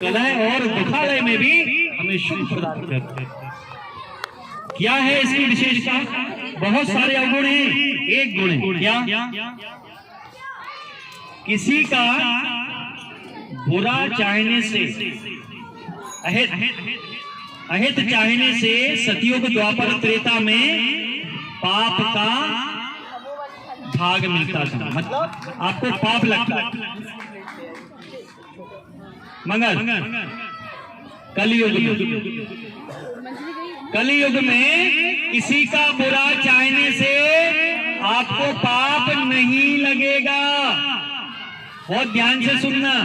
कलाएं और दुखालय में भी हमें सुख प्रदान करते हैं। क्या है इसकी विशेषता? बहुत सारे अवगुण हैं, एक गुण है क्या? किसी का बुरा चाहने से, अहित चाहने से सतयुग द्वापर त्रेता में पाप का भाग मिलता था। मतलब आपको पाप लगता है। मगर कलयुग में किसी का बुरा चाहने से आपको पाप नहीं लगेगा। बहुत ध्यान से सुनना,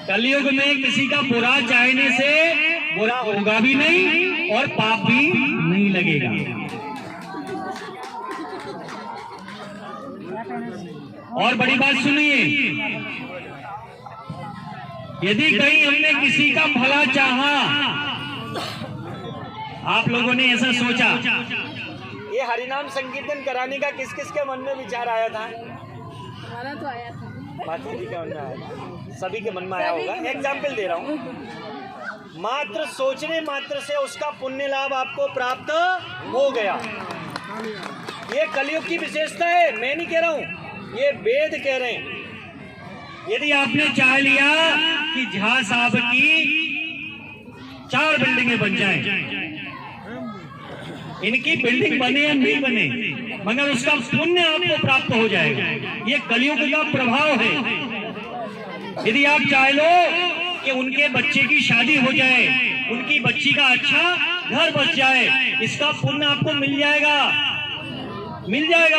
कलयुग में किसी का बुरा चाहने से बुरा होगा भी नहीं और पाप भी नहीं लगेगा। और बड़ी बात सुनिए, यदि कहीं हमने किसी का भला चाहा, आप लोगों ने ऐसा सोचा, ये हरिनाम संकीर्तन कराने का किस किस के मन में विचार आया था? हमारा तो आया था, माता जी के मन में आया था, सभी के मन में आया होगा। एग्जाम्पल दे रहा हूँ, मात्र सोचने मात्र से उसका पुण्य लाभ आपको प्राप्त हो गया। ये कलयुग की विशेषता है, मैं नहीं कह रहा हूँ, ये वेद कह रहे हैं। यदि आपने चाह लिया कि झा साहब की 4 बिल्डिंगें बन जाएं, इनकी बिल्डिंग बने या नहीं बने, मगर उसका पुण्य आपको प्राप्त हो जाएगा। ये कलयुग का प्रभाव है। यदि आप चाह लो कि उनके बच्चे की शादी हो जाए, उनकी बच्ची का अच्छा घर बस जाए, इसका पुण्य आपको मिल जाएगा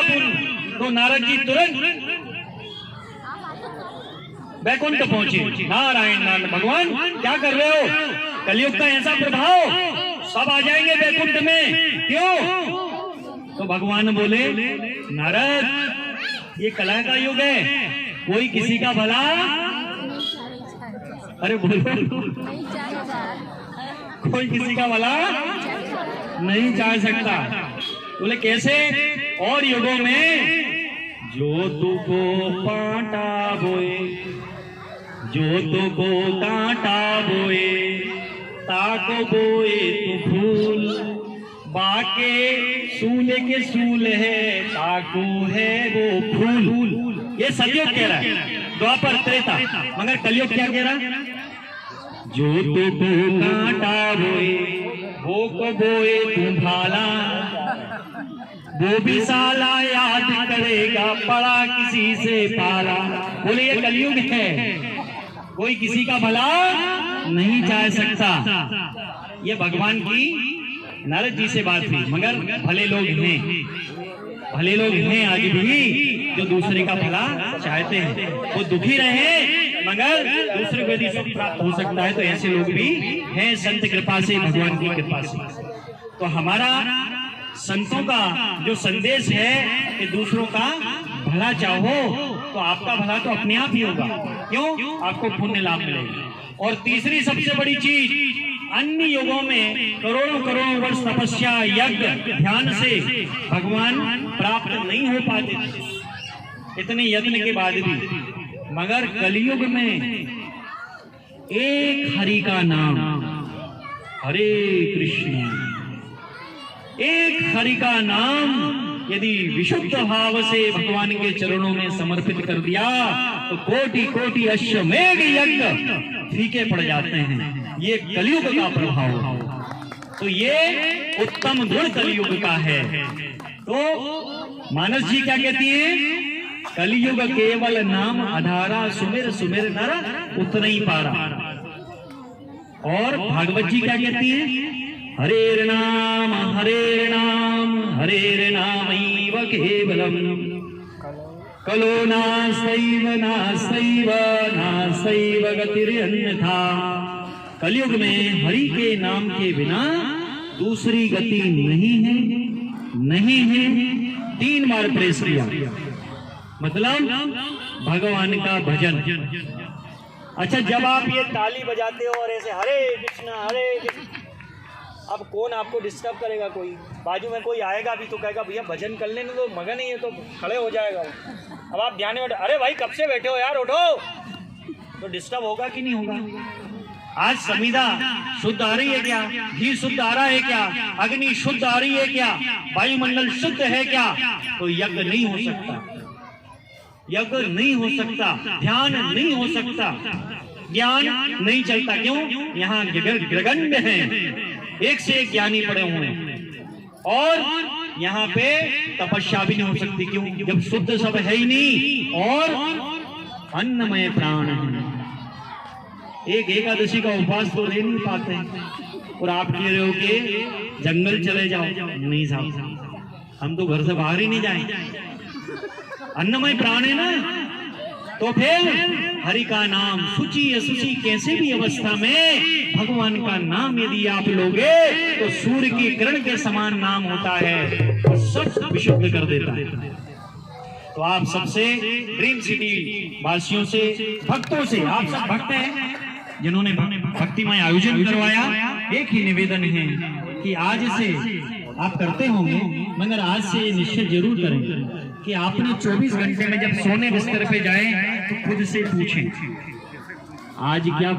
पुण्य। तो नारद जी तुरंत वैकुंठ पहुंचे। नारायण नारायण, भगवान क्या कर रहे हो? कलयुग का ऐसा प्रभाव, सब आ जाएंगे वैकुंठ में, क्यों? तो भगवान बोले, नारद ये कला का युग है, कोई किसी का भला, अरे बोलो, कोई किसी का भला नहीं चाह सकता। बोले कैसे? और युगों में जो तुको कांटा बोए, जो तुको कांटा बोए, ताको बोए तू फूल, बाके सूले के सूल है, ताको है वो फूल। ये सतयुग कह रहा है, द्वापर त्रेता। मगर कलयुग क्या कह रहा है? जो तुको कांटा बोए, वो को बोए तू भाला, वो भी साला याद करेगा पड़ा किसी से पाला। बोले ये कलयुग है, कोई किसी का भला नहीं चाह सकता। ये भगवान की नारद जी से बात हुई। मगर भले लोग हैं आज भी जो दूसरे का भला चाहते हैं। वो दुखी रहे मगर दूसरे को यदि सुख प्राप्त हो सकता है तो ऐसे लोग भी हैं संत कृपा से, भगवान की कृपा से। तो हमारा संतों का जो संदेश है कि दूसरों का भला चाहो तो आपका भला तो अपने आप ही होगा। क्यों? आपको पुण्य लाभ मिलेगा। और तीसरी सबसे बड़ी चीज, अन्य युगों में करोड़ों वर्ष तपस्या, यज्ञ, ध्यान से भगवान प्राप्त नहीं हो पाते इतने यज्ञ के बाद भी। मगर कलयुग में एक हरि का नाम, हरे कृष्ण, एक हरि का नाम यदि विशुद्ध भाव से भगवान के चरणों में समर्पित कर दिया तो कोटि अश्वमेध यज्ञ फीके पड़ जाते हैं। ये कलयुग का प्रभाव। तो ये उत्तम गुण कलयुग का है। तो मानस जी क्या कहती हैं? कलयुग केवल नाम आधारा, सुमिर सुमिर नर उतना ही पारा। और भागवत जी क्या कहती हैं? हरेर नाम नामैव केवलम, कलो नास्तैव गतिरन्यथा। कलयुग में हरि के नाम के बिना दूसरी गति नहीं है। 3 बार प्रेस किया, मतलब भगवान का भजन। अच्छा, जब आप ये ताली बजाते हो और ऐसे हरे कृष्ण, अब कौन आपको डिस्टर्ब करेगा? कोई बाजू में कोई आएगा भी तो कहेगा भैया भजन कर लेने तो, मगन नहीं है तो खड़े हो जाएगा। अब आप ध्यान में बैठे, अरे भाई कब से बैठे हो यार, उठो, तो डिस्टर्ब होगा कि नहीं होगा? आज संविदा शुद्ध आ रही है क्या? घी शुद्ध आ रहा है क्या? अग्नि शुद्ध आ रही है क्या? वायुमंडल शुद्ध है क्या? तो यज्ञ नहीं हो सकता, यज्ञ नहीं हो सकता, ध्यान नहीं हो सकता, ज्ञान नहीं चलता। क्यों? यहाँ ग्रगण्य हैं, एक से एक ज्ञानी पड़े हुए हैं, और यहाँ पे तपस्या भी नहीं हो सकती। क्यों? जब शुद्ध सब है ही नहीं और अन्नमय प्राण है। एक एकादशी का उपवास तो ले नहीं पाते, और आप कह रहे हो कि जंगल चले जाओ। नहीं साहब, हम तो घर से बाहर ही नहीं जाएंगे। अन्नमय प्राण है ना, तो फिर हरि का नाम शुचि असुचि कैसे भी अवस्था में भगवान का नाम यदि आप लोगे तो सूर्य की किरण के समान नाम होता है और सब विशुद्ध कर देता है। तो आप सबसे ड्रीम सिटी वासियों से, भक्तों से, आप सब भक्त हैं जिन्होंने भक्तिमय आयोजन करवाया, एक ही निवेदन है कि आज से आप करते होंगे, मगर आज से निश्चय जरूर करें कि आपने 24 घंटे में जब सोने बिस्तर पे जाए तो खुद से पूछें आज क्या